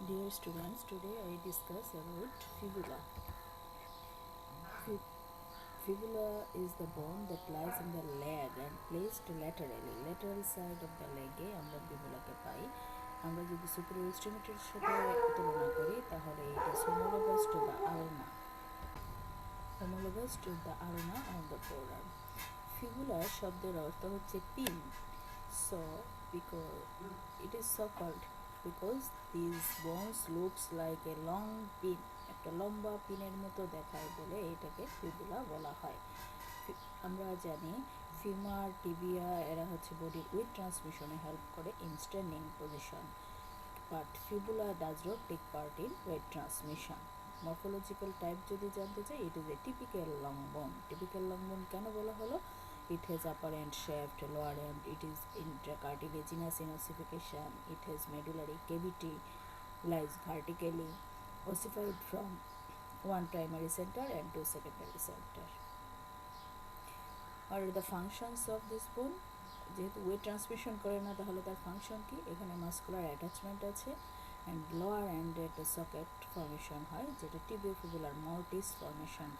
Dear students, today I discuss about fibula. Fibula is the bone that lies in the leg and placed laterally. Lateral side of the leg আমরা ফিবুলাকে পাই। আমরা যদি superior extremity-র সাথে তুলনা করি তাহলে এটা homologous to the ulna. Homologous to the ulna on the forearm. Fibula শব্দের অর্থ হচ্ছে pin. So because it is so called because these bones looks like a long pin, একটা লম্বা পিনের মতো দেখায় বলে এটাকে ফিবুলা বলা হয়। আমরা জানি ফিমার টিবিয়া এরা হচ্ছে বডির উইথ ট্রান্সমিশনে হেল্প করে in standing position, but fibula does not take part in weight transmission. Morphological type যদি জানতে চাই, it is a typical long bone. Typical long bone কেন বলা হলো? It has upper end shaft, lower end, it is intracartilaginous in ossification, it has medullary cavity, lies vertically, ossified from one primary center and two secondary center. What are the functions of this bone? যেহেতু wait transmission করে না তাহলে তার function কি? এখানে muscular attachment আছে and lower এন্ডে একটা সকেট ফর্মেশন হয় যেটা টিবিওফিবুলার মর্টিস ফর্মেশন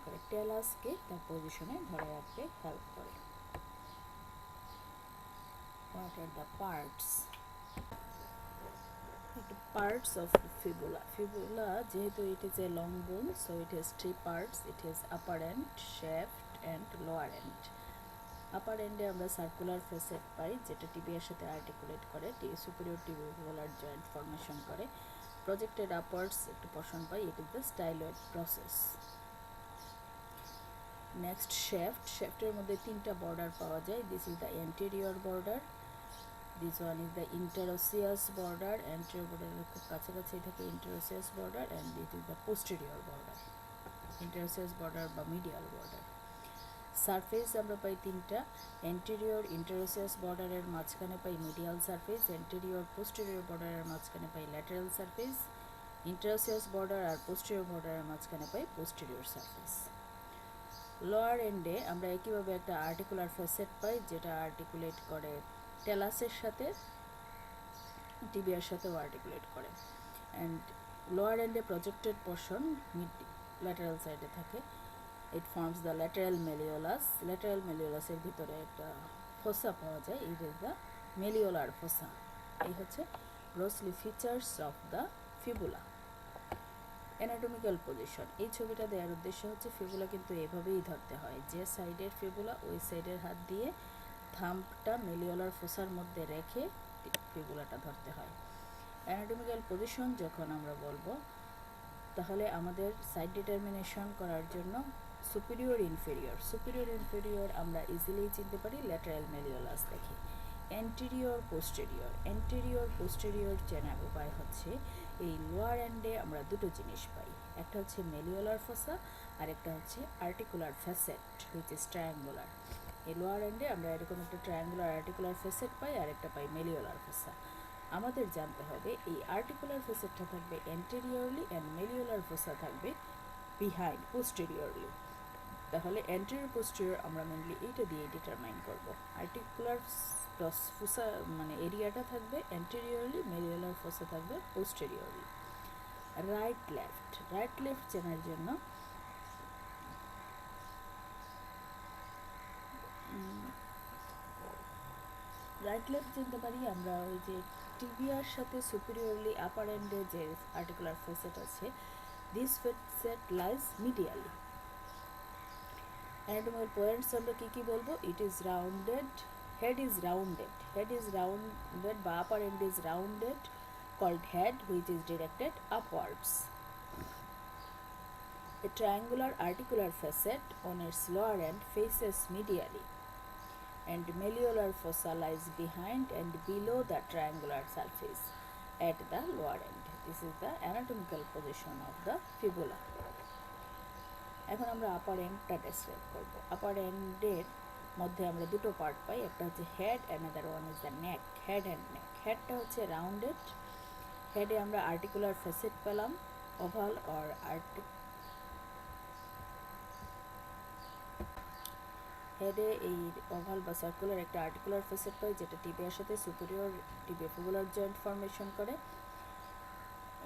করে টেলাসকে তার পজিশনে ধরে রাখতে হেল্প করে। What are the parts? Parts of fibula. Fibula যেহেতু it is a long bone, so it has three parts. It has upper end, shaft and lower end. আপার এন্ডে আমরা সার্কুলার ফেসেট পাই যেটা টিবিয়ার সাথে আর্টিকুলেট করে সুপিরিয়র টিবিউলার joint formation করে। Projected upwards একটা portion পাই, it is the styloid process. Next শ্যাফটের মধ্যে তিনটা বর্ডার পাওয়া যায়। This is the anterior border, this one is the interosseous border, anterior বর্ডারের খুব কাছাকাছি থাকে interosseous border, and this is the posterior border, interosseous border বা মিডিয়াল বর্ডার। সারফেস আমরা পাই তিনটা, এন্টেরিয়র ইন্টারোসিয়াস বর্ডারের মাঝখানে পাই মিডিয়াল সারফেস, এন্টেরিয়র পোস্টেরিয়র বর্ডারের মাঝখানে পাই ল্যাটারাল সারফেস, ইন্টারোসিয়াস বর্ডার আর পোস্টেরিয়র বর্ডারের মাঝখানে পাই পোস্টেরিয়র সারফেস। লোয়ার এন্ডে আমরা একইভাবে একটা আর্টিকুলার ফেসেট পাই যেটা আর্টিকুলেট করে টেলাসের সাথে, টিবিয়ার সাথেও আর্টিকুলেট করে, অ্যান্ড লোয়ার এন্ডে প্রজেক্টেড পোর্শন ল্যাটারাল সাইডে থাকে। It forms the lateral malleolus. Lateral মেলিওলাসের ভিতরে একটা ফোসা পাওয়া যায়, ইট ইজ দ্য মেলিওলার ফোসা। এই হচ্ছে grossly features of the fibula. Anatomical position, এই ছবিটা দেওয়ার উদ্দেশ্য হচ্ছে ফিবুলা কিন্তু এভাবেই ধরতে হয়, যে সাইডের ফিবুলা ওই সাইডের হাত দিয়ে থাম্পটা মেলিওলার ফোসার মধ্যে রেখে ফিবুলাটা ধরতে হয়। অ্যানাটমিক্যাল পজিশন যখন আমরা বলবো তাহলে আমাদের সাইড ডিটারমিনেশন করার জন্য সুপিরিয়র ইনফেরিয়র আমরা ইজিলি চিনতে পারি ল্যাটারাল মেলিওলাস দেখে। এন্টেরিয়র পোস্টেরিয়র চেনার উপায় হচ্ছে এই লোয়ার এন্ডে আমরা দুটো জিনিস পাই, একটা হচ্ছে মেলিওলার ফোসা আর একটা হচ্ছে articular facet which is triangular. এই লোয়ার এন্ডে আমরা এরকম একটা ট্রায়াঙ্গুলার আর্টিকুলার ফ্যাসেট পাই আর একটা পাই মেলিওলার ফোসা। আমাদের জানতে হবে এই আর্টিকুলার ফেসেটটা থাকবে এন্টেরিয়রলি অ্যান্ড মেলিওলার ফোসা থাকবে বিহাইন্ড পোস্টেরিয়রলি। তাহলে এন্টেরিয়র পোস্টেরিয়র আমরা মেনলি এইটা দিয়ে ডিটারমাইন করব। আর্টিকুলার ফোসা মানে এরিয়াটা থাকবে এন্টেরিয়রলি, মেলিওলার ফোসা থাকবে পোস্টেরিয়রলি। রাইট লেফট চেনার জন্য রাইট লেফট চিনতে পারি আমরা ওই যে টিবিয়ার সাথে সুপিরিয়রলি আপার এন্ডে যে আর্টিকুলার ফেসেট আছে, this facet lies medially. Anatomical points আমরা কী বলবো? It is rounded, head is rounded বা upper end is rounded, called head, which is directed upwards. A triangular articular facet on its lower end faces medially, and malleolar fossa lies behind and below the triangular surface at the lower end. This is the anatomical position of the fibula. এখন আমরা আপার এন্ডটা describe করব। আপার এন্ডের মধ্যে আমরা দুটো part পাই, একটা হচ্ছে head, another one is the neck. Head and neck. হেডটা হচ্ছে রাউন্ডেড, হেডে আমরা আর্টিকুলার ফেসেট পেলাম, ওভাল অর হেডে এই ওভাল বা সার্কুলার একটা আর্টিকুলার ফেসেট পাই যেটা টিবিয়ার সাথে সুপিরিয়র টিবিওফিবুলার জয়েন্ট ফর্মেশন করে।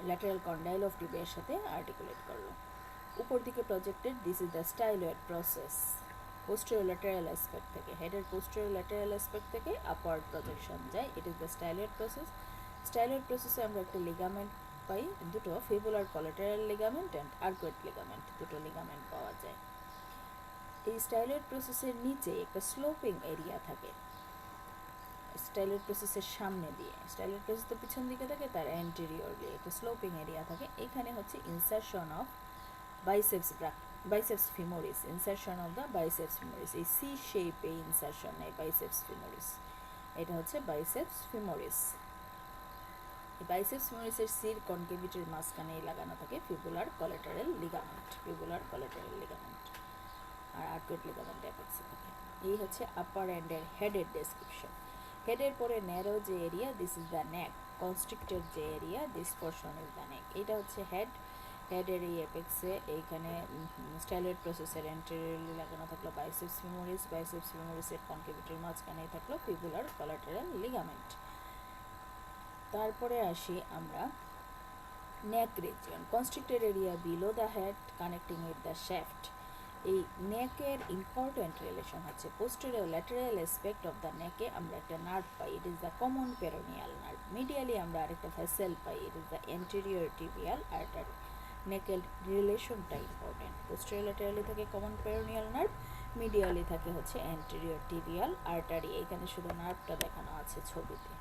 ল্যাটারাল কন্ডাইল অফ টিবিয়ার সাথে আর্টিকুলেট করলো। উপর দিকে projected, this is the styloid process. Posterior lateral aspect থেকে, হেডের পোস্টেরিয়র ল্যাটারাল অ্যাসপেক্ট থেকে আপওয়ার্ড প্রজেকশন যায়, ইট is the styloid process. Styloid প্রসেসে আমরা একটা লিগামেন্ট পাই, দুটো fibular collateral ligament and arcuate ligament, দুটো লিগামেন্ট পাওয়া যায়। এই স্টাইলয়েড প্রসেসের নিচে একটা স্লোপিং এরিয়া থাকে, স্টাইলয়েড প্রসেসের সামনে দিয়ে, স্টাইলয়েড প্রসেস তো পিছন দিকে থাকে, তার অ্যান্টেরিয়রলি একটা স্লোপিং এরিয়া থাকে। এখানে হচ্ছে insertion of biceps femoris, insertion of the biceps femoris, এই সি শেপে ইনসারশন নেই বাইসেপস ফিমোরিস, এটা হচ্ছে বাইসেপস ফিমোরিস। এই বাইসেপস ফিমোরিসের সির কনকেভিটির মাঝখানেই লাগানো থাকে fibular collateral ligament, fibular collateral ligament, আর আর্কুয়েট লিগামেন্ট অ্যাপেক্সে থাকে। এই হচ্ছে আপার এন্ডের হেডের ডেসক্রিপশন। হেডের পরে ন্যারো যে area, this is the neck, constricted যে area, this portion is the neck. এটা হচ্ছে হেড, হেডের এই অ্যাপেক্সে এইখানে স্টাইলয়েড প্রসেসের এন্টেরিয়রলি লাগানো থাকলো বাইসেপস ফিমোরিস, বাইসেপস ফিমোরিসের কনকেভিটির মাঝখানেই থাকলো ফিবুলার কোলাটেরাল লিগামেন্ট। তারপরে আসি আমরা neck region, constricted area below the head connecting with the shaft. এই নেকের ইম্পর্টেন্ট রিলেশন হচ্ছে posterior lateral aspect of the নেকে আমরা একটা নার্ভ পাই, it is the common peroneal nerve. Medially আমরা আরেকটা ভেসেল পাই, it is the anterior tibial artery. নেকের রিলেশনটা ইম্পর্টেন্ট, পোস্টেরিয়র ল্যাটারালি থাকে কমন পেরোনিয়াল নার্ভ, মিডিয়ালি থাকে হচ্ছে এন্টেরিয়র টিবিয়াল আর্টারি। এখানে শুধু নার্ভটা দেখানো আছে ছবিতে।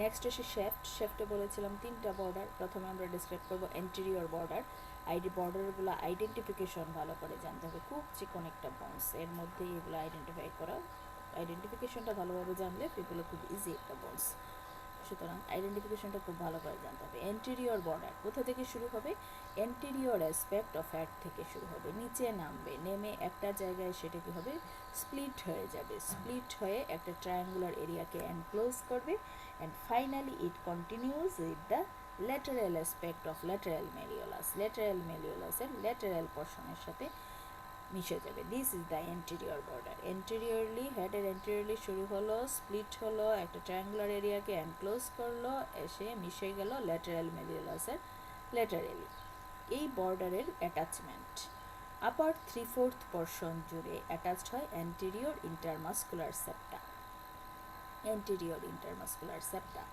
নেক্সট আসে শেফট, শেফটে বলেছিলাম তিনটা বর্ডার। প্রথমে আমরা ডিসক্রাইব করবো এন্টেরিয়র বর্ডার, বর্ডারগুলো আইডেন্টিফিকেশন ভালো করে জানতে হবে, খুব চিকন একটা বন্স, এর মধ্যেই এগুলো আইডেন্টিফাই করা, আইডেন্টিফিকেশনটা ভালোভাবে জানলে এগুলো খুব ইজি একটা বন্স, সুতরাং আইডেন্টিফিকেশনটা খুব ভালো করে জানতে হবে। এন্টেরিয়র বর্ডার কোথা থেকে শুরু হবে, এন্টেরিয়র অ্যাসপেক্ট অফ হেড থেকে শুরু হবে, নিচে নামবে, নেমে একটা জায়গায় সেটা কি হবে, স্প্লিট হয়ে যাবে, স্প্লিট হয়ে একটা ট্রায়াঙ্গুলার এরিয়াকে এনক্লোজ করবে, and finally it continues with the lateral aspect of lateral malleolus, lateral মেলিওলাসের ল্যাটারাল পোর্শনের সাথে মিশে যাবে। This is the anterior border. Anteriorly, হেডের এন্টেরিয়রলি শুরু হলো, স্প্লিট হলো, একটা ট্রায়াঙ্গুলার এরিয়াকে এনক্লোজ করলো, এসে মিশে গেল ল্যাটারাল মেলিওলাসের ল্যাটারালি। এই বর্ডারের অ্যাটাচমেন্ট আপার 3/4 পোর্শন জুড়ে অ্যাটাচড হয় anterior intermuscular septa, anterior intermuscular septa.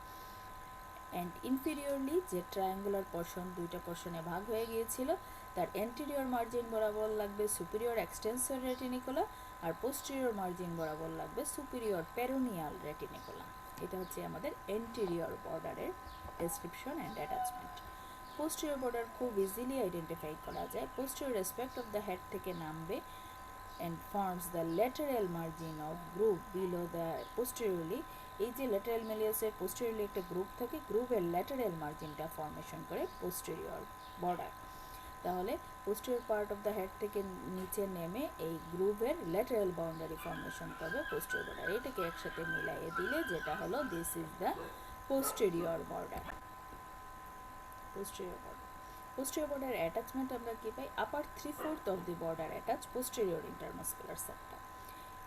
And inferiorly যে ট্রায়াঙ্গুলার পোর্শন দুইটা পোর্শনে ভাগ হয়ে গিয়েছিল, তার এন্টেরিয়র মার্জিন বরাবর লাগবে সুপিরিয়র এক্সটেন্সর রেটিনিকুলা, আর পোস্টেরিয়র মার্জিন বরাবর লাগবে সুপিরিয়র পেরোনিয়াল রেটিনিকুলা। এটা হচ্ছে আমাদের এন্টেরিয়র বর্ডারের description and attachment. Posterior border খুব ইজিলি আইডেন্টিফাই করা যায়, posterior respect of the head থেকে নামবে and forms the lateral margin of groove below the posteriorly। এই যে ল্যাটারাল মেলিয়াসের পোস্টেরিয়রলি একটা গ্রুপ থাকে, গ্রুপের ল্যাটারাল মার্জিনটা ফর্মেশন করে পোস্টেরিয়র বর্ডার। তাহলে posterior part of the head থেকে নিচে নেমে এই গ্রুপের ল্যাটারাল বাউন্ডারি ফর্মেশন করবে পোস্টেরিয়র বর্ডার। এটাকে একসাথে মিলাইয়ে দিলে যেটা হলো, this is the posterior border, posterior border. Posterior border attachment আমরা কি পাই, আপার 3/4 of the border attach posterior intermuscular septa।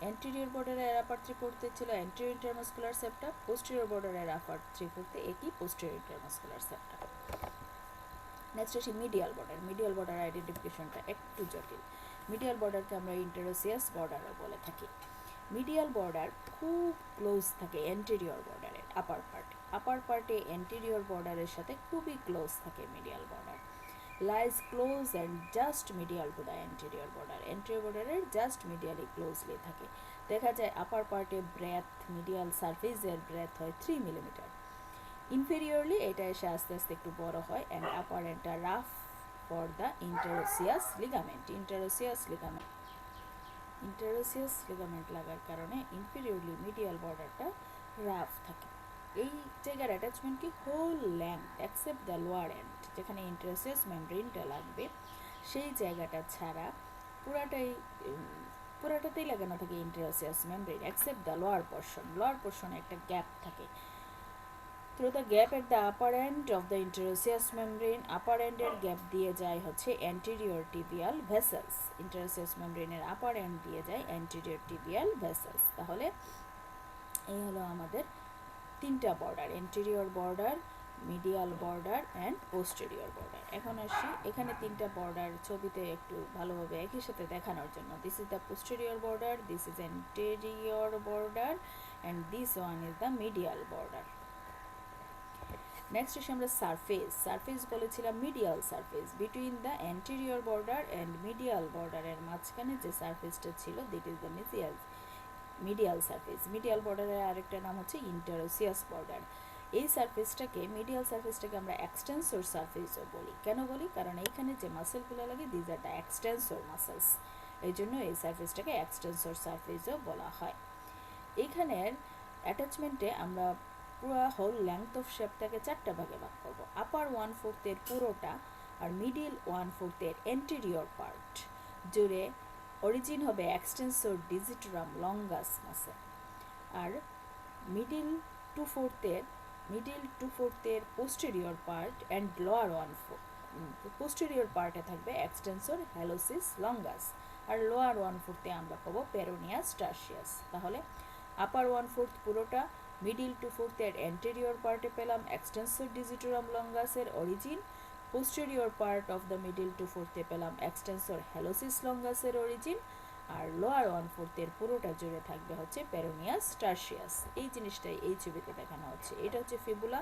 anterior border এর আপার 3/4 ছিল anterior intermuscular septa, posterior border এর আপার 3/4 একই posterior intermuscular septa। নেক্সট আসি মিডিয়াল বর্ডার। মিডিয়াল বর্ডার আইডেন্টিফিকেশনটা একটু জটিল। Medial বর্ডারকে আমরা ইন্টারোসিয়াস বর্ডারও বলে থাকি। মিডিয়াল বর্ডার খুব ক্লোজ থাকে অ্যান্টেরিয়র বর্ডারের আপার পার্টে, আপার পার্টে অ্যান্টেরিয়র বর্ডারের সাথে খুবই ক্লোজ থাকে medial border, lies close and just medial to the anterior border, anterior border just medially closely থাকে। দেখা যায় আপার পার্টে ব্রেথ, মিডিয়াল সারফেসের ব্রেথ হয় 3 মিলিমিটার। ইনফেরিয়রলি এটা এসে আস্তে আস্তে একটু বড় হয়, অ্যান্ড আপার এন্ডটা rough for the interosseous ligament, interosseous ligament, interosseous ligament লাগার কারণে ইনফেরিয়রলি মিডিয়াল বর্ডারটা রাফ থাকে। এই জায়গার অ্যাটাচমেন্ট কি whole length except the lower end, যেখানে ইন্টারোসিয়াস মেমব্রেনটা লাগবে সেই জায়গাটা ছাড়া পুরাটাতেই লাগানো থাকে interosseous membrane except the lower portion. Lower পোর্শনে একটা গ্যাপ থাকে। Through the gap at the upper end of the interosseous membrane, upper এন্ডের গ্যাপ দিয়ে যায় হচ্ছে অ্যান্টেরিয়র টিবিয়াল ভেসেলস, ইন্টারোসিয়াস মেমব্রেনের আপার এন্ড দিয়ে যায় অ্যান্টেরিয়র টিবিয়াল ভেসেলস। তাহলে এই হলো আমাদের তিনটা border, anterior border, medial border and posterior border. এখন আসি এখানে তিনটা বর্ডার ছবিতে একটু ভালোভাবে একই সাথে দেখানোর জন্য। This is the posterior border, this is anterior border and this one is the medial border. Next আসি আমরা সারফেস। সারফেস বলেছিলাম medial surface between the anterior border and medial বর্ডারের মাঝখানে যে সারফেসটা ছিল that is the medial surface. Medial বর্ডারের আরেকটা নাম হচ্ছে ইন্টারোসিয়াস বর্ডার। এই সারফেসটাকে মিডিয়াল সারফেসটাকে আমরা এক্সটেন্সর সারফেসও বলি। কেন বলি? কারণ এইখানে যে মাসেলগুলো লাগে these are the extensor muscles, এই জন্য এই সারফেসটাকে এক্সটেন্সর সারফেসও বলা হয়। এইখানের অ্যাটাচমেন্টে আমরা পুরো হোল লেংথ অফ শেপটাকে চারটা ভাগে ভাগ করব। আপার 1/4 পুরোটা আর মিডিল 1/4 এন্টেরিয়র পার্ট জুড়ে অরিজিন হবে এক্সটেন্সর ডিজিটারাম লঙ্গাস মাসেল, আর middle 2/4 posterior part and lower 1/4 posterior পার্টে থাকবে এক্সটেন্সর হ্যালোসিস লঙ্গাস, আর লোয়ার 1/4 আমরা পাবো পেরোনিয়াস টার্সিয়াস। তাহলে আপার 1/4 পুরোটা, মিডিল 2/4 অ্যান্টেরিয়র পার্টে পেলাম এক্সটেন্সর ডিজিটারাম লঙ্গাসের origin, posterior part of the middle 2/4 পেলাম এক্সটেন্সর হ্যালোসিস লঙ্গাসের অরিজিন, আর লোয়ার 1/4 পুরোটা জুড়ে থাকবে হচ্ছে পেরোনিয়াস টার্সিয়াস। এই জিনিসটাই এই ছবিতে দেখানো হচ্ছে। এটা হচ্ছে ফিবুলা।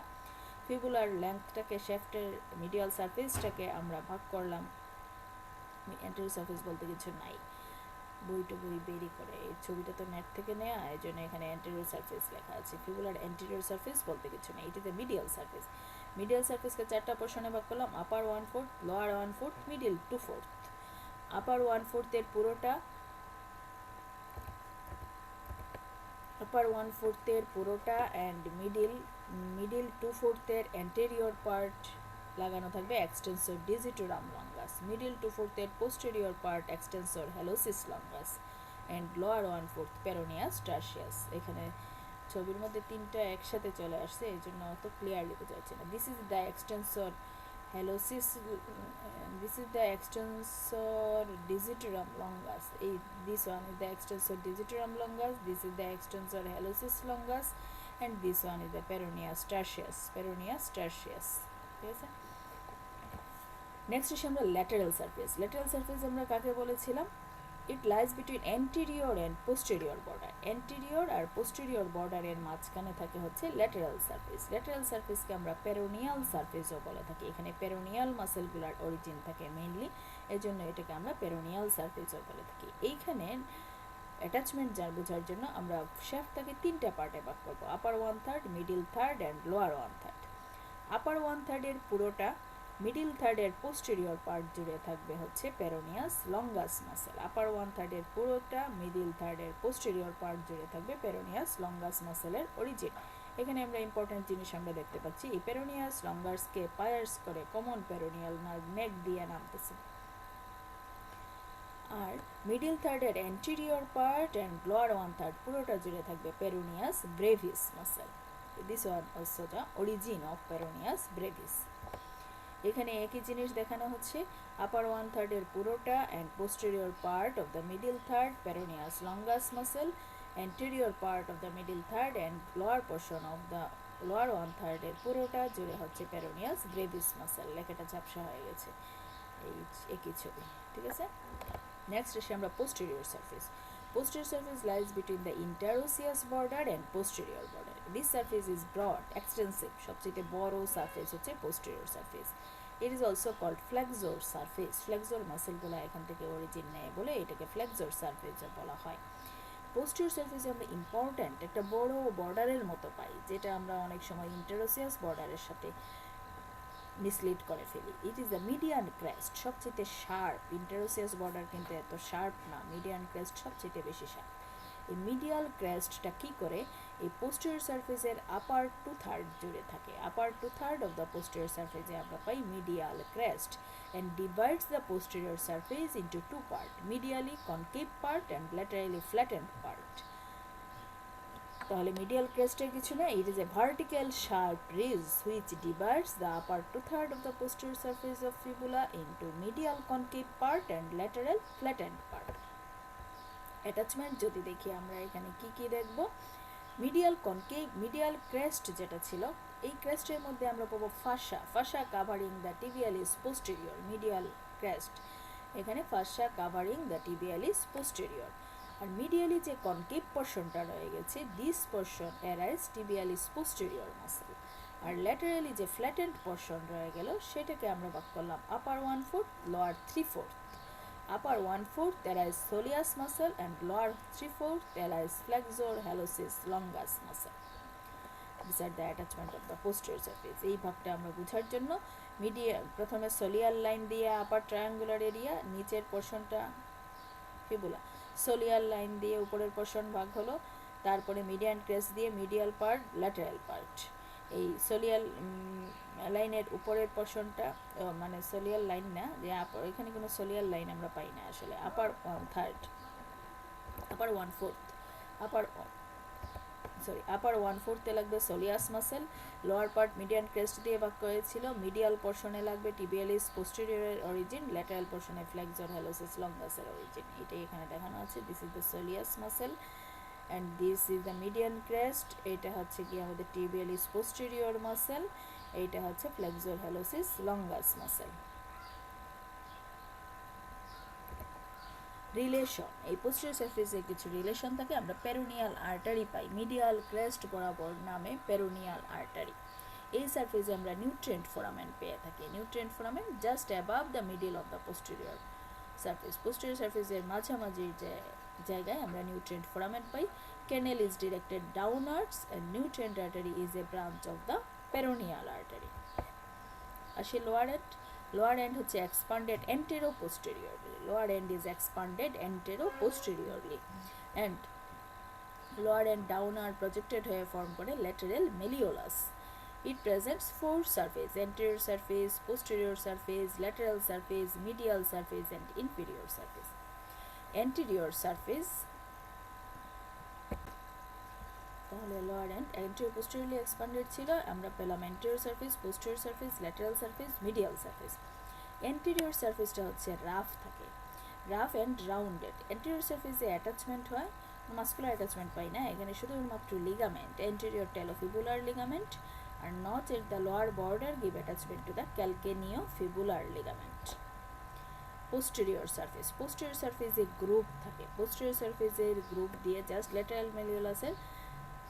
ফিবুলার লেন্থটাকে শেফটের মিডিয়াল সারফেসটাকে আমরা ভাগ করলাম। অ্যান্টেরিয়র সারফেস বলতে কিছু নাই, বইটা বেরি করে, এই ছবিটা তো নেট থেকে নেওয়া, এই জন্য এখানে অ্যান্টেরিয়র সারফেস লেখা আছে। ফিবুলার অ্যান্টেরিয়র সারফেস বলতে কিছু নেই, এটিতে মিডিয়াল সারফেস। মিডিয়াল সারফেসকে চারটা পোর্শনে ভাগ করলাম, আপার 1/4, লোয়ার 1/4, মিডিল 2/4। আপার 1/4 পুরোটা, আপার 1/4 পুরোটা অ্যান্ড মিডিল 2/4 অ্যান্টেরিয়র পার্ট লাগানো থাকবে extensor digitorum longus, middle 2/4 posterior part extensor hallucis longus and lower 1/4 peroneus tertius. এখানে ছবির মধ্যে তিনটা একসাথে চলে আসছে, এই জন্য অত ক্লিয়ারলি বোঝা যাচ্ছে না। This is the extensor হ্যালোসিস, this is the extensor digitorum longus. This one is the extensor digitorum longus, this is the extensor hallucis longus, and this one is the peroneus tertius. ঠিক আছে। Next হচ্ছে আমরা lateral surface. Lateral surface আমরা কাকে বলেছিলাম? It lies between anterior and posterior border. Anterior আর posterior বর্ডারের মাঝখানে থাকে হচ্ছে ল্যাটারাল সারফেস। ল্যাটারাল সারফেসকে আমরা পেরোনিয়াল সারফেসও বলে থাকি। এখানে পেরোনিয়াল মাসেলগুলার অরিজিন থাকে মেইনলি, এই জন্য এটাকে আমরা পেরোনিয়াল সারফেসও বলে থাকি। এইখানে অ্যাটাচমেন্ট বোঝার জন্য আমরা শ্যাফটটাকে তিনটা পার্টে ভাগ করবো, আপার 1/3, মিডিল 1/3 অ্যান্ড লোয়ার 1/3। আপার 1/3 পুরোটা, মিডিল 1/3 পোস্টেরিয়র পার্ট জুড়ে থাকবে হচ্ছে পেরোনিয়াস লঙ্গাস মাসেল। আপার 1/3 পুরোটা, মিডিল 1/3 পোস্টেরিয়র পার্ট জুড়ে থাকবে পেরোনিয়াস লঙ্গাস মাসেলের অরিজিন। এখানে আমরা ইম্পর্টেন্ট জিনিস আমরা দেখতে পাচ্ছি, এই পেরোনিয়াস লঙ্গাসকে পায়ার্স করে কমন পেরোনিয়াল নেক দিয়ে নামতেছে, আর middle 1/3 anterior part and lower 1/3 পুরোটা জুড়ে থাকবে peroneus brevis muscle. This one also the origin of peroneus brevis. এখানে একই জিনিস দেখানো হচ্ছে, আপার 1/3 পুরোটা and posterior part of the middle 1/3 peroneus longus muscle, anterior part of the middle 1/3 and lower portion of the lower 1/3 পুরোটা জুড়ে হচ্ছে পেরোনিয়াস brevis muscle. লেখাটা ঝাপসা হয়ে গেছে, এই একই ছবি, ঠিক আছে। নেক্সট আসে আমরা posterior surface. Posterior surface lies between the interosseous border and posterior border. This surface is broad, extensive. সবচেয়ে বড় সারফেস হচ্ছে posterior surface. It is also called flexor surface. Flexor মাসেলগুলো এখান থেকে অরিজিন নেয় বলে এটাকে flexor surface বলা হয়। পোস্টেরিয়র সারফেসে আমরা ইম্পর্ট্যান্ট একটা বড় বর্ডারের মতো পাই, যেটা আমরা অনেক সময় ইন্টারোসিয়াস বর্ডারের সাথে মিসলিড করে ফেলি। ইট ইজ দ্য মিডিয়ান ক্রেস্ট, সবচেয়ে শার্প। ইন্টারোসিয়াস বর্ডার কিন্তু এত শার্প না, মিডিয়ান ক্রেস্ট সবচেয়ে বেশি শার্প। এই মিডিয়াল ক্রেস্টটা কী করে, এই পোস্টেরিয়র সারফেসের আপার 2/3 জুড়ে থাকে। আপার 2/3 অফ দ্য পোস্টেরিয়র সারফেসে আমরা পাই medial crest and divides the posterior surface into two parts, medially concave part and laterally flattened part. তাহলে মিডিয়াল ক্রেস্টের কিছু না, it is a vertical sharp ridge which divides the upper 2/3 of the posterior surface of fibula into medial concave part and lateral flattened part. Attachment যদি দেখি আমরা এখানে কি কি দেখব, মিডিয়াল ক্রেস্ট যেটা ছিল, এই ক্রেস্টের মধ্যে আমরা পাবো fascia covering the tibialis posterior, medial crest, এখানে fascia covering the tibialis posterior. আর মিডিয়ালি যে কনকেভ পোর্শনটা রয়ে গেছে, this portion arise tibialis posterior muscle. আর ল্যাটারালি যে ফ্ল্যাটেন্ড পোর্শন রয়ে গেল, সেটাকে আমরা ভাগ করলাম upper 1/4, lower 3/4। Upper 1/4 arise soleus muscle and lower 3/4 arise flexor hallucis longus muscle. These are the attachment of the posterior surface. এই ভাগটা আমরা বোঝার জন্য প্রথমে সোলিয়াল লাইন দিয়ে আপার ট্রায়াঙ্গুলার এরিয়া, নিচের পোর্শনটা ফিবুলা, সোলিয়াল লাইন দিয়ে উপরের পোর্শন ভাগ হলো, তারপরে মিডিয়ান ক্রেস্ট দিয়ে মিডিয়াল পার্ট, ল্যাটারাল পার্ট। এই সোলিয়াল লাইনের উপরের পোর্শনটা, মানে সোলিয়াল লাইন না, যে এখানে কোনো সোলিয়াল লাইন আমরা পাই না আসলে, আপার 1/4 লাগবে soleus muscle, lower part median crest দিয়ে ভাগ করেছিল, মিডিয়াল পোর্শনে লাগবে টিবিয়ালিস পোস্টেরিয়রের অরিজিন, ল্যাটারাল পোর্শনে ফ্লেক্সর হ্যালোসিস লঙ্গাসের অরিজিন। এটাই এখানে দেখানো আছে। This is the soleus muscle and this is the median crest, এটা হচ্ছে কি আমাদের tibialis posterior muscle, এইটা হচ্ছে flexor hallucis longus muscle। Relation, এই পোস্টেরিয়র সারফেসে কিছু রিলেশন থাকে, আমরা পেরোনিয়াল আর্টারি পাই মিডিয়াল ক্রেস্ট বরাবর, নামে পেরোনিয়াল আর্টারি। এই সারফেসে আমরা নিউট্রিয়েন্ট ফোরামেন পেয়ে থাকি, nutrient foramen just above the middle of the posterior surface. Posterior সারফেসের মাঝামাঝি যে জায়গায় আমরা nutrient foramen pi. Canal is directed downwards and nutrient artery is a branch of the peroneal artery. আসে lower end হচ্ছে expanded anteroposteriorly, lower end is expanded anteroposteriorly and lower end downward projected হয়ে form করে lateral malleolus. It presents four surface: anterior surface, posterior surface, lateral surface, medial surface and inferior surface. Anterior surface, তাহলে lower end anterior posteriorly expanded ছিল, আমরা পেলাম anterior surface, posterior surface, lateral surface, medial surface. Anterior সারফেসটা হচ্ছে rough থাকে, rough and rounded. Anterior সারফেসে attachment হয়, muscular attachment পাই না, এখানে শুধুমাত্র লিগামেন্ট, অ্যান্টেরিয়র টেলোফিবুলার লিগামেন্ট আর notch at the lower border give attachment to the calcaneofibular ligament. Posterior surface, posterior সারফেসে গ্রুপ থাকে, পোস্টেরিয়র সারফেসের গ্রুপ দিয়ে জাস্ট ল্যাটারাল মেলিওলাসের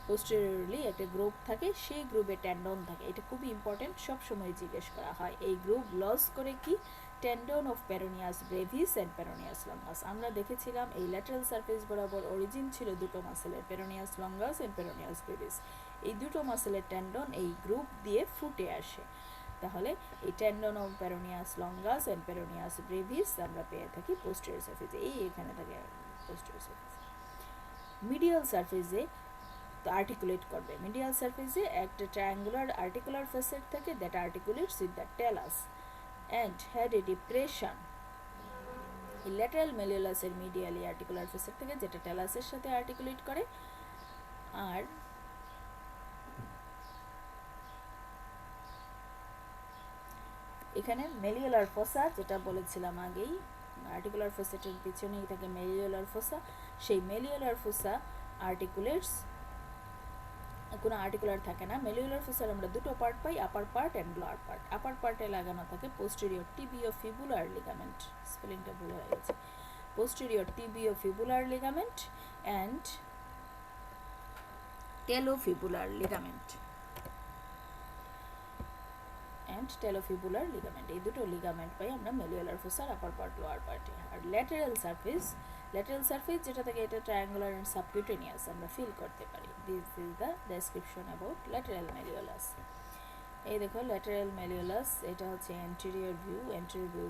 পোস্টেরিয়রলি একটা গ্রুপ থাকে, সেই গ্রুপে টেন্ডন থাকে। এটা খুবই ইম্পর্টেন্ট, সবসময় জিজ্ঞেস করা হয়। এই গ্রুপ লস করে কি tendon of peroneus brevis and peroneus longus. আমরা দেখেছিলাম এই ল্যাটারাল সারফেস বরাবর অরিজিন ছিল দুটো মাসেলের, peroneus longus and peroneus brevis. এই দুটো মাসেলের টেন্ডন এই গ্রুপ দিয়ে ফুটে আসে। তাহলে এই tendon of peroneus longus and peroneus brevis আমরা পেয়ে থাকি পোস্টেরিয়র সারফেসে, এই এখানে থাকে পোস্টেরিয়র সারফেস। মিডিয়াল সারফেসে আর্টিকুলেট করবে, মিডিয়াল সারফেসে একটা ট্রায়াঙ্গুলার আর্টিকুলার ফেসেট থাকে that articulates with the talus and had a depression. Lateral মেলিওলাসের মিডিয়ালি আর্টিকুলার ফেসেট থাকে যেটা টেলাসের সাথে আর্টিকুলেট করে। আর এখানে মেলিওলার ফোসা, যেটা বলেছিলাম আগেই, আর্টিকুলার ফেসেটের পিছনেই থাকে মেলিওলার ফোসা, সেই মেলিওলার ফোসা আর্টিকুলেটস, কোনো আর্টিকুলার থাকে না। মেলিওলার ফোসার আমরা দুটো পার্ট পাই, upper part and lower part. Upper পার্টে লাগানো থাকে পোস্টেরিয়র টিবিওফিবুলার লিগামেন্ট, স্পেলিংটা ভুল হয়ে গেছে, পোস্টেরিয়র টিবিওফিবুলার লিগামেন্ট অ্যান্ড টেলোফিবুলার লিগামেন্ট এই দুটো লিগামেন্ট পাই আমরা মেলিওলার ফোসার আপার পার্ট লোয়ার পার্টে। আর ল্যাটারাল সারফেস যেটা থাকে এটা ট্রায়াঙ্গুলার অ্যান্ড সাবকিউটেনিয়াস আমরা ফিল করতে পারি। This is the description about lateral malleolus. এই দেখো ল্যাটারাল মেলিওলাস, এটা হচ্ছে অ্যান্টেরিয়র ভিউ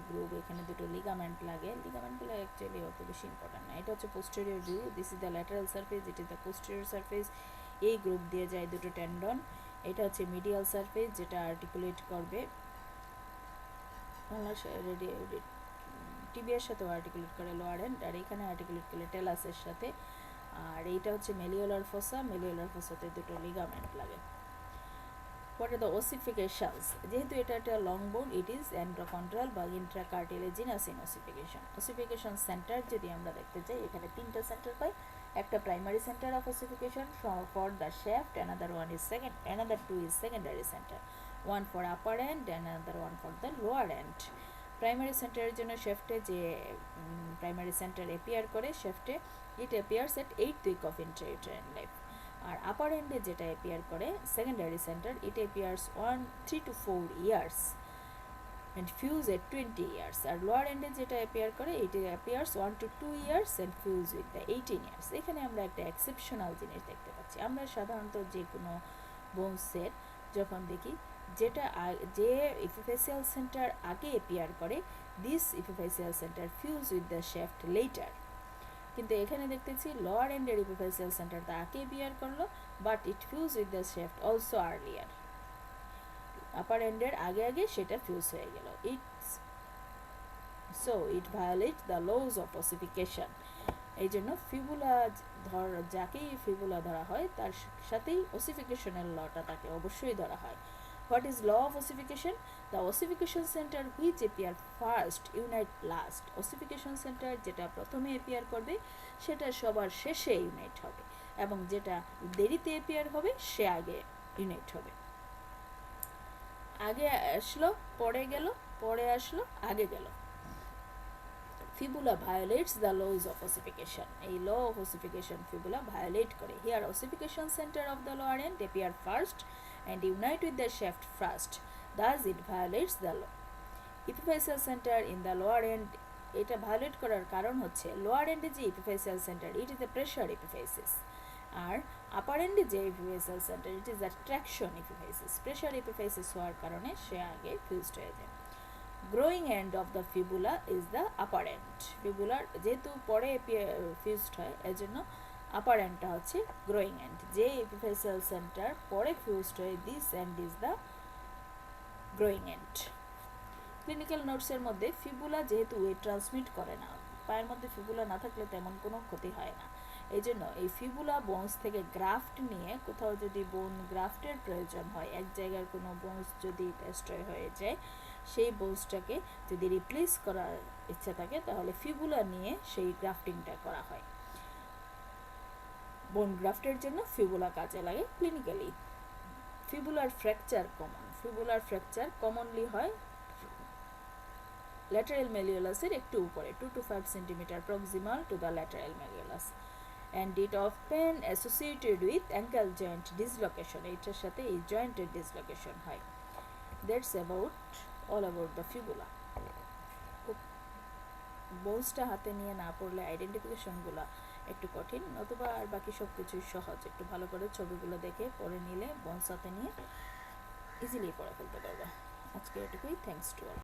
গ্রুপ, এখানে দুটো লিগামেন্ট লাগে, লিগামেন্টগুলো অ্যাকচুয়ালি অত বেশি ইম্পর্টেন্ট না। এটা হচ্ছে posterior view, this is the lateral surface, it is the posterior surface, এই গ্রুপ দিয়ে যায় দুটো টেন্ডন। এটা হচ্ছে মিডিয়াল সারফেস যেটা আর্টিকুলেট করবে টিবিয়ার সাথেও আর্টিকুলেট করে লোয়ার এন্ড, আর এখানে আর্টিকুলেট করে টেলাসের সাথে। আর এইটা হচ্ছে মেলিওলার ফোসাতে দুটো লিগামেন্ট লাগে। হোয়াট আর দ্য ওসিফিকেশনস, যেহেতু এটা একটা লং বোন, ইট ইজ এন্ড্রোকন্ড্রাল বা ইন্ট্রাকার্টিলেজিনাস ইন ওসিফিকেশন। ওসিফিকেশন সেন্টার যদি আমরা দেখতে চাই, এখানে তিনটা সেন্টার পাই, একটা primary centre of ossification for the shaft, another two is secondary center, one for upper end and another one for the lower end. Primary সেন্টারের জন্য শ্যাফটে যে প্রাইমারি সেন্টার অ্যাপিয়ার করে শ্যাফটে, it appears at 8th week of intrauterine life. আর upper এন্ডে যেটা appear করে secondary centre, it appears 3 to 4 years and fuse at 20 years. আর লোয়ার এন্ডে যেটা অ্যাপিয়ার করে, it appears 1 to 2 years and fuse with the 18 years. এখানে আমরা একটা এক্সেপশনাল জিনিস দেখতে পাচ্ছি। আমরা সাধারণত যে কোনো বোনসের যখন দেখি যেটা যে ইপিফেসিয়াল সেন্টার আগে অ্যাপিয়ার করে, this epiphyseal centre fuse with the shaft later. কিন্তু এখানে দেখতেছি লোয়ার এন্ডের ইপিফেসিয়াল সেন্টারটা আগে অ্যাপিয়ার করলো, but it fuse with the shaft also earlier. Upper এন্ডের আগে আগে সেটা ফিউজ হয়ে গেল। It violate the laws of ossification. এই জন্য ফিবুলা যাকেই ফিবুলা ধরা হয় তার সাথেই ওসিফিকেশনের লটা তাকে অবশ্যই ধরা হয়। What is law of ossification? The ossification centre which appear first unite last. Ossification centre যেটা প্রথমে এপিয়ার করবে সেটা সবার শেষে ইউনাইট হবে, এবং যেটা দেরিতে এপিয়ার হবে সে আগে ইউনাইট হবে। আগে আসলো পরে গেল, পরে আসলো আগে গেল। Fibula violates the laws of ossification. এই law of ossification fibula violate করে। Here ossification centre of the lower end appear first and unite with the shaft first, thus it violates the law. Epiphyseal center in the lower end, এটা violet করার কারণ হচ্ছে lower এন্ডে যে epiphyseal center, it is the pressure epiphysis, R upper এন্ডে যে epiphyseal center, it is the traction epiphysis. Pressure epiphysis হওয়ার কারণে সে আগে ফিউজড হয়ে যায়। Growing end of the fibula is the upper end. ফিবুলার যেহেতু পরে ফিউজড হয় এজন্য আপার এন্ডটা হচ্ছে গ্রোয়িং এন্ড। যে এপিফেসিয়াল সেন্টার পরে ফিউজড হয়ে, this end is the growing end. Clinical নোটসের মধ্যে ফিবুলা যেহেতু ওয়েট ট্রান্সমিট করে না, পায়ের মধ্যে ফিবুলা না থাকলে তেমন কোনো ক্ষতি হয় না, এই জন্য এই ফিবুলা বোনস থেকে গ্রাফট নিয়ে কোথাও যদি বোন গ্রাফটের প্রয়োজন হয়, এক জায়গার কোনো বোনস যদি ডেস্ট্রয় হয়ে যায়, সেই বোনসটাকে যদি রিপ্লেস করার ইচ্ছা থাকে তাহলে ফিবুলা নিয়ে সেই গ্রাফটিংটা করা হয়। বোন গ্রাফটের জন্য ফিবুলা কাজে লাগে ক্লিনিক্যালি। ফিবুলার ফ্র্যাকচার কমন। ফিবুলার ফ্র্যাকচার কমনলি হয় ল্যাটারাল ম্যালিওলাসের একটু উপরে, 2 to 5 centimetre proximal to the lateral malleolus, and it often associated with ankle joint dislocation. এইটার সাথে এই জয়েন্টের ডিসলোকেশন হয়। That's all about the fibula. বোনসটা হাতে নিয়ে না পড়লে আইডেন্টিফিকেশনগুলো একটু কঠিন, নতুবা আর বাকি সব কিছুই সহজ। একটু ভালো করে ছবিগুলো দেখে পড়ে নিলে বোনস হাতে নিয়ে ইজিলি পড়ে ফেলতে পারবে। আজকে এটুকুই। Thanks to all.